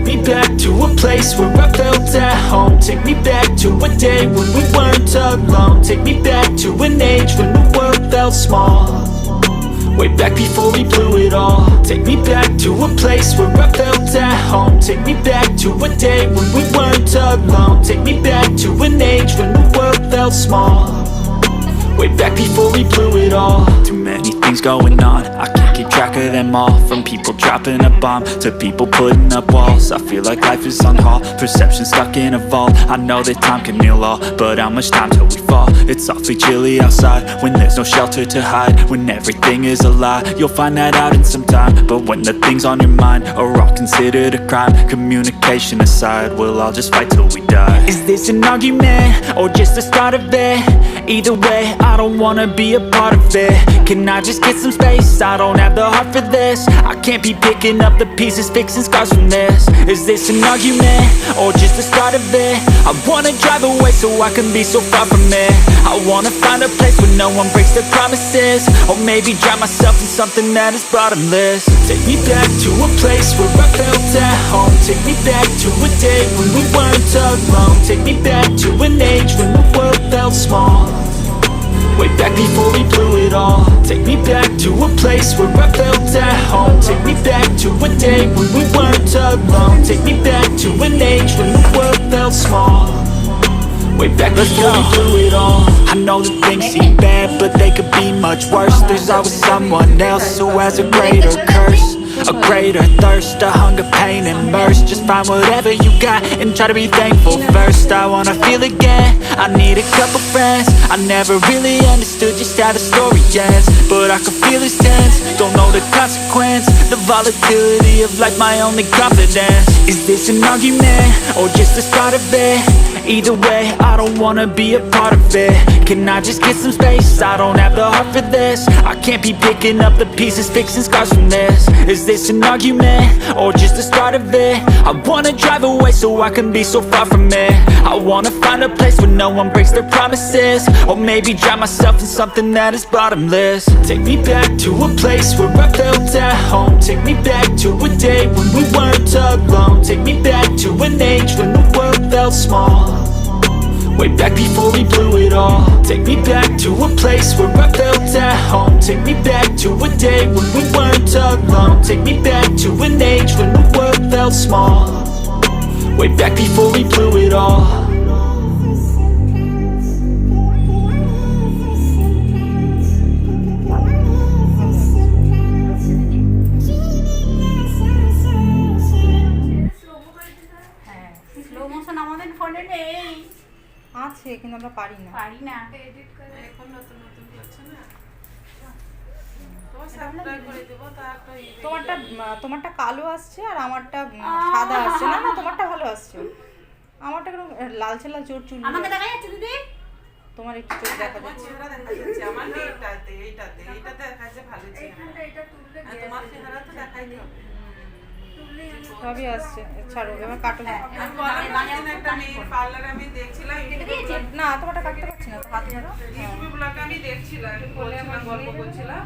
Take me back to a place where I felt at home. Take me back to a day when we weren't alone. Take me back to an age when the world felt small, way back before we blew it all. Take me back to a place where I felt at home. Take me back to a day when we weren't alone. Take me back to an age when the world felt small, way back before we blew it all. Too many things going on, I can't keep track of them all. From people dropping a bomb to people putting up walls. I feel like life is on hold, perception stuck in a vault. I know that time can heal all, but how much time till we fall? It's awfully chilly outside when there's no shelter to hide. When everything is a lie, you'll find that out in some time. But when the things on your mind are all considered a crime, communication aside, we'll all just fight till we die. Is this an argument or just the start of it? Either way, I don't wanna be a part of it. Can I just get some space? I don't have the heart for this. I can't be picking up the pieces, fixing scars from this. Is this an argument or just the start of it? I wanna drive away so I can be so far from it. I wanna find a place where no one breaks their promises, or maybe drown myself in something that is bottomless. Take me back to a place where I felt at home. Take me back to a day when we weren't alone. Take me back to an age when the world felt small, way back before we blew it all. Take me back to a place where I felt at home. Take me back to a day when we weren't alone. Take me back to an age when the world felt small, way back before we blew it all. I know that things seem bad, but they could be much worse. There's always someone else who has a greater curse, a greater thirst, a hunger, pain, and mercy. Just find whatever you got and try to be thankful first. I wanna feel again, I need a couple friends. I never really understood just how the story ends, but I can feel it's tense. Don't know the consequence, the volatility of life, my only confidence. Is this an argument or just the start of it? Either way, I don't wanna be a part of it. Can I just get some space? I don't have the heart for this. I can't be picking up the pieces, fixing scars from this. Is this an argument or just the start of it? I wanna drive away so I can be so far from it. I wanna find a place where no one breaks their promises, or maybe drown myself in something that is bottomless. Take me back to a place where I felt at home. Take me back to a day when we weren't alone. Take me back to an age when the world felt small, way back before we blew it all. Take me back to a place where I felt at home. Take me back to a day when we weren't alone. Take me back to an age when the world felt small, way back before we blew it all. আছে কিন্তু আমরা পারি না edit করে এখন নতুন নতুন করছে না, তোমার সাবস্ক্রাইব করে দেব। তোমারটা কালো আসছে আর আমারটা সাদা আসছে। না তোমারটা ভালো আসছে, আমারটা একটু লালচে চোর চুল। আমাকে দেখা যাচ্ছে দিদি? তোমার একটু চোখ দেখা তোমার যাচ্ছে। চেহারা দেখা যাচ্ছে আমার এইটাতে দেখা যাচ্ছে ভালো চেহারা। এটা তুললে তোমার চেহারা তো দেখাইতে হবে, সবই আসছে। ছাড়ো এবার কাটো। আমি বললাম একটা মেয়ের পার্লার আমি দেখছিলাম, না তোমারটা কাটতে পারছি না, হাত ধরো। ইউটিউব ব্লগে আমি দেখছিলাম, বলছিলাম, গল্প করছিলাম।